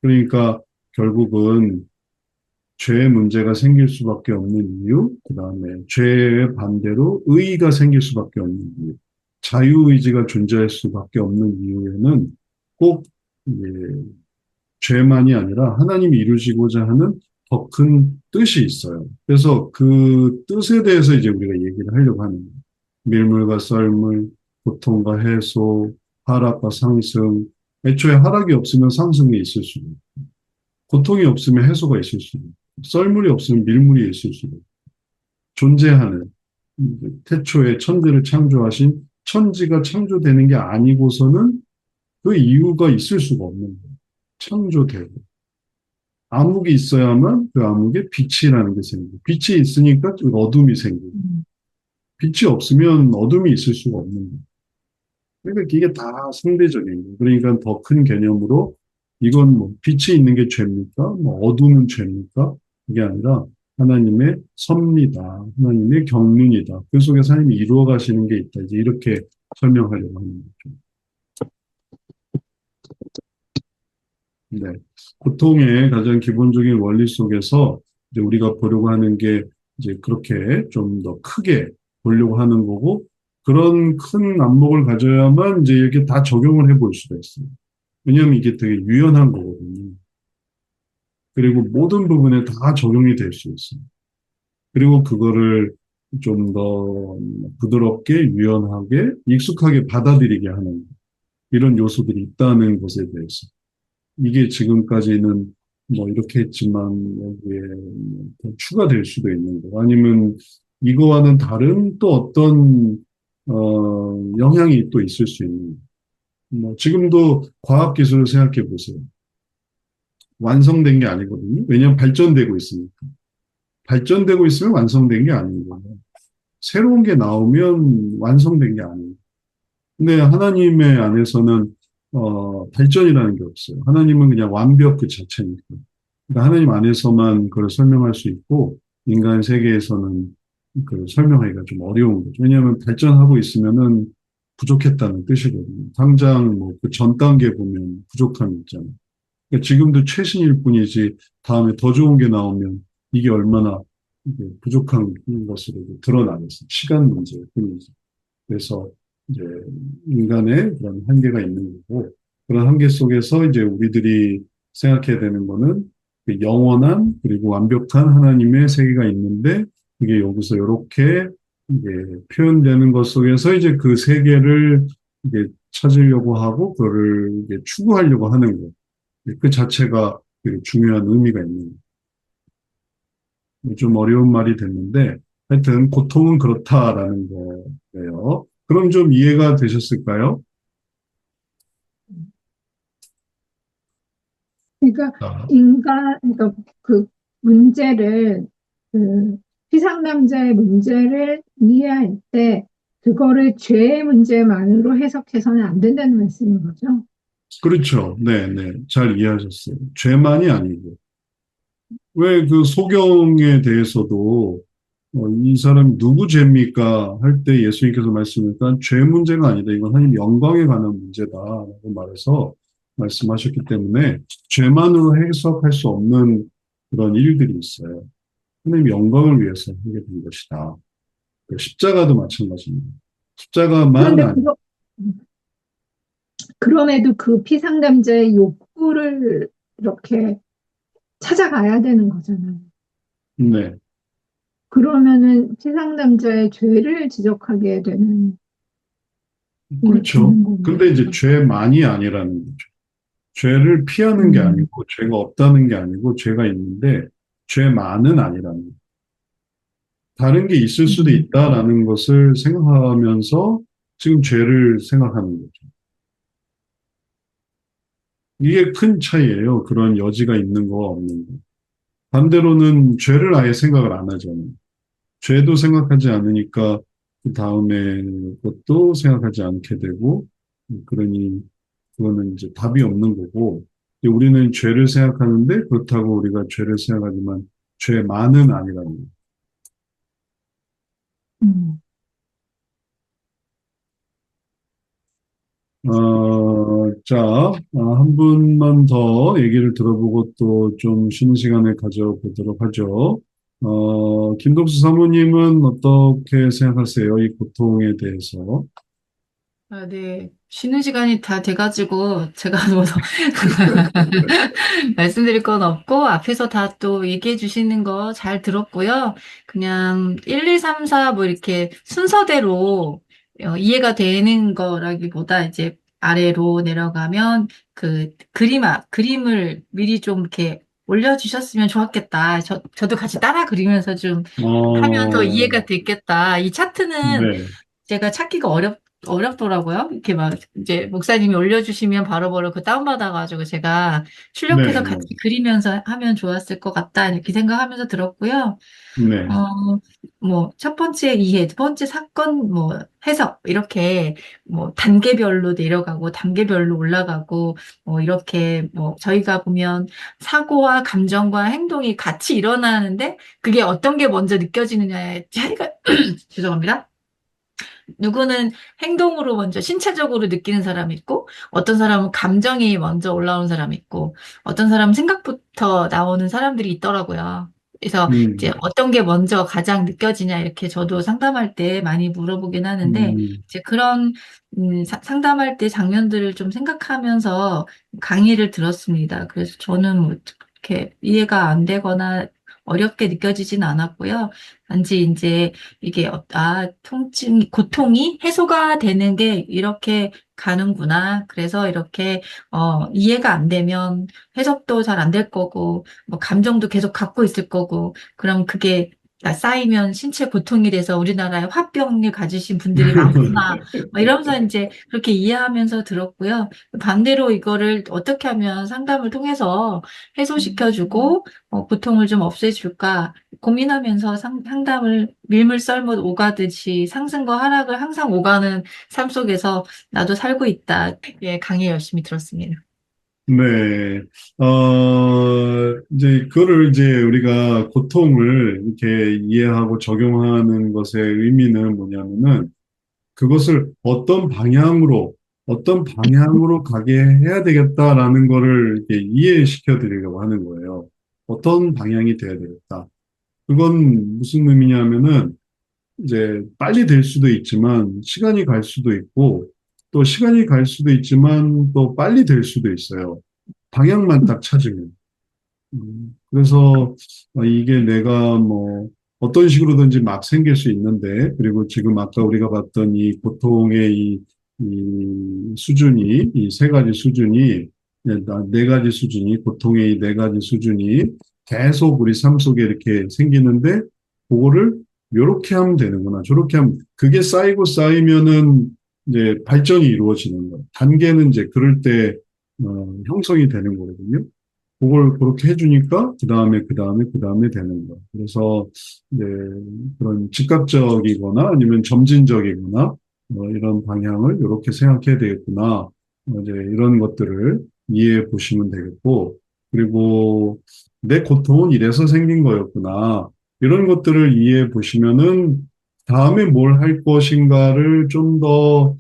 그러니까 결국은 죄의 문제가 생길 수밖에 없는 이유, 그 다음에 죄의 반대로 의의가 생길 수밖에 없는 이유, 자유의지가 존재할 수밖에 없는 이유에는 꼭 이제 죄만이 아니라 하나님이 이루시고자 하는 더 큰 뜻이 있어요. 그래서 그 뜻에 대해서 이제 우리가 얘기를 하려고 하는 거예요. 밀물과 썰물, 고통과 해소, 하락과 상승. 애초에 하락이 없으면 상승이 있을 수도 있고, 고통이 없으면 해소가 있을 수도 있고, 썰물이 없으면 밀물이 있을 수도 있고, 존재하는 태초에 천지를 창조하신 천지가 창조되는 게 아니고서는 그 이유가 있을 수가 없는 거예요. 창조되고. 암흑이 있어야만 그 암흑에 빛이라는 게 생기고, 빛이 있으니까 좀 어둠이 생기고, 음, 빛이 없으면 어둠이 있을 수가 없는 거예요. 그러니까 이게 다 상대적인 거예요. 그러니까 더 큰 개념으로 이건 뭐 빛이 있는 게 죄입니까? 뭐 어둠은 죄입니까? 그게 아니라 하나님의 섭리다. 하나님의 경륜이다. 그 속에서 하나님이 이루어 가시는 게 있다. 이제 이렇게 설명하려고 하는 거죠. 네. 고통의 가장 기본적인 원리 속에서 이제 우리가 보려고 하는 게 이제 그렇게 좀 더 크게 보려고 하는 거고, 그런 큰 안목을 가져야만 이제 이렇게 다 적용을 해볼 수가 있어요. 왜냐하면 이게 되게 유연한 거거든요. 그리고 모든 부분에 다 적용이 될 수 있어요. 그리고 그거를 좀 더 부드럽게, 유연하게, 익숙하게 받아들이게 하는 이런 요소들이 있다는 것에 대해서. 이게 지금까지는 뭐 이렇게 했지만 여기에 더 추가될 수도 있는 거 아니면 이거와는 다른 또 어떤 영향이 또 있을 수 있는 뭐 지금도 과학 기술을 생각해 보세요. 완성된 게 아니거든요. 왜냐하면 발전되고 있으니까. 발전되고 있으면 완성된 게 아닌 거예요. 새로운 게 나오면 완성된 게 아니에요. 근데 하나님의 안에서는 발전이라는 게 없어요. 하나님은 그냥 완벽 그 자체니까. 그러니까 하나님 안에서만 그걸 설명할 수 있고 인간 세계에서는 그 설명하기가 좀 어려운 거죠. 왜냐하면 발전하고 있으면은 부족했다는 뜻이거든요. 당장 뭐 그 전 단계 보면 부족함이 있잖아요. 그러니까 지금도 최신일 뿐이지 다음에 더 좋은 게 나오면 이게 얼마나 이게 부족한 것으로 드러나겠어요. 시간 문제일 뿐이지. 그래서 이제 인간의 그런 한계가 있는 거고 그런 한계 속에서 이제 우리들이 생각해야 되는 거는 그 영원한 그리고 완벽한 하나님의 세계가 있는데 그게 여기서 이렇게 이게 표현되는 것 속에서 이제 그 세계를 이게 찾으려고 하고 그거를 이게 추구하려고 하는 거. 그 자체가 되게 중요한 의미가 있는 좀 어려운 말이 됐는데 하여튼 고통은 그렇다라는 거예요. 그럼 좀 이해가 되셨을까요? 그러니까 아, 그러니까 그 문제를, 그 피상남자의 문제를 이해할 때 그거를 죄의 문제만으로 해석해서는 안 된다는 말씀인 거죠. 그렇죠. 네, 네. 잘 이해하셨어요. 죄만이 아니고. 왜 그 소경에 대해서도 이 사람이 누구 죄입니까? 할 때 예수님께서 말씀하니까 죄 문제가 아니다. 이건 하나님 영광에 관한 문제다라고 말해서 말씀하셨기 때문에 죄만으로 해석할 수 없는 그런 일들이 있어요. 하나님 영광을 위해서 하게 된 것이다. 그 십자가도 마찬가지입니다. 십자가만 그런데 아니. 그럼에도 그 피상남자의 욕구를 이렇게 찾아가야 되는 거잖아요. 네, 그러면은 피상남자의 죄를 지적하게 되는 게 그렇죠. 되는 근데 이제 거니까. 죄만이 아니라는 거죠. 죄를 피하는 게 음, 아니고, 죄가 없다는 게 아니고, 죄가 있는데, 죄만은 아니라는 거죠. 다른 게 있을 수도 음, 있다라는 것을 생각하면서 지금 죄를 생각하는 거죠. 이게 큰 차이예요. 그런 여지가 있는 거와 없는 거. 반대로는 죄를 아예 생각을 안 하잖아요. 죄도 생각하지 않으니까 그 다음에 것도 생각하지 않게 되고, 그러니 그거는 이제 답이 없는 거고, 이제 우리는 죄를 생각하는데 그렇다고 우리가 죄를 생각하지만 죄만은 아니라는 거예요. 음. 자, 한 분만 더 얘기를 들어보고 또 좀 쉬는 시간을 가져보도록 하죠. 김동수 사모님은 어떻게 생각하세요? 이 고통에 대해서? 아, 네. 쉬는 시간이 다 돼가지고, 제가 뭐, 더 말씀드릴 건 없고, 앞에서 다 또 얘기해 주시는 거 잘 들었고요. 그냥 1, 2, 3, 4 뭐 이렇게 순서대로 이해가 되는 거라기보다 이제 아래로 내려가면 그림을 미리 좀 이렇게 올려주셨으면 좋았겠다. 저도 같이 따라 그리면서 좀 하면 더 어, 이해가 됐겠다. 이 차트는 네, 제가 찾기가 어렵더라고요. 이렇게 막 이제 목사님이 올려주시면 바로바로 그 다운받아가지고 제가 네, 출력해서 같이 네, 그리면서 하면 좋았을 것 같다. 이렇게 생각하면서 들었고요. 네, 어, 뭐, 첫 번째 이해, 두 번째 사건, 뭐, 해석, 이렇게, 뭐, 단계별로 내려가고, 단계별로 올라가고, 뭐, 이렇게, 뭐, 저희가 보면 사고와 감정과 행동이 같이 일어나는데, 그게 어떤 게 먼저 느껴지느냐의 차이가, 죄송합니다. 누구는 행동으로 먼저 신체적으로 느끼는 사람이 있고, 어떤 사람은 감정이 먼저 올라오는 사람이 있고, 어떤 사람은 생각부터 나오는 사람들이 있더라고요. 그래서 이제 음, 어떤 게 먼저 가장 느껴지냐, 이렇게 저도 상담할 때 많이 물어보긴 하는데, 음, 이제 그런, 상담할 때 장면들을 좀 생각하면서 강의를 들었습니다. 그래서 저는 뭐, 이렇게 이해가 안 되거나 어렵게 느껴지진 않았고요. 단지 이제 이게 고통이 해소가 되는 게 이렇게 가는구나. 그래서 이렇게 이해가 안 되면 해석도 잘 안 될 거고 뭐 감정도 계속 갖고 있을 거고 그럼 그게 쌓이면 신체 고통이 돼서 우리나라에 화병을 가지신 분들이 많구나. 뭐 이러면서 이제 그렇게 이해하면서 들었고요. 반대로 이거를 어떻게 하면 상담을 통해서 해소시켜주고 고통을 좀 없애줄까 고민하면서 상담을 밀물 썰듯 오가듯이 상승과 하락을 항상 오가는 삶 속에서 나도 살고 있다. 예, 강의 열심히 들었습니다. 네. 이제 그거를 이제 우리가 고통을 이렇게 이해하고 적용하는 것의 의미는 뭐냐면은 그것을 어떤 방향으로 가게 해야 되겠다라는 거를 이렇게 이해시켜 드리려고 하는 거예요. 어떤 방향이 돼야 되겠다. 그건 무슨 의미냐면은 이제 빨리 될 수도 있지만 시간이 갈 수도 있고 또 시간이 갈 수도 있지만 또 빨리 될 수도 있어요. 방향만 딱 찾으면. 그래서 이게 내가 뭐 어떤 식으로든지 막 생길 수 있는데, 그리고 지금 아까 우리가 봤던 이 고통의 이 수준이, 이 세 가지 수준이, 네 가지 수준이, 고통의 이 네 가지 수준이 계속 우리 삶 속에 이렇게 생기는데, 그거를 요렇게 하면 되는구나. 저렇게 하면, 그게 쌓이고 쌓이면은 이제 발전이 이루어지는 거예요. 단계는 이제 그럴 때, 형성이 되는 거거든요. 그걸 그렇게 해주니까 그 다음에 되는 거. 그래서 이제 그런 즉각적이거나 아니면 점진적이거나 이런 방향을 이렇게 생각해야 되겠구나. 이제 이런 것들을 이해해 보시면 되겠고, 그리고 내 고통은 이래서 생긴 거였구나. 이런 것들을 이해해 보시면은 다음에 뭘 할 것인가를 좀 더,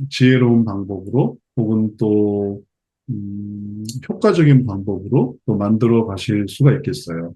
지혜로운 방법으로 혹은 또 효과적인 방법으로 또 만들어 가실 수가 있겠어요.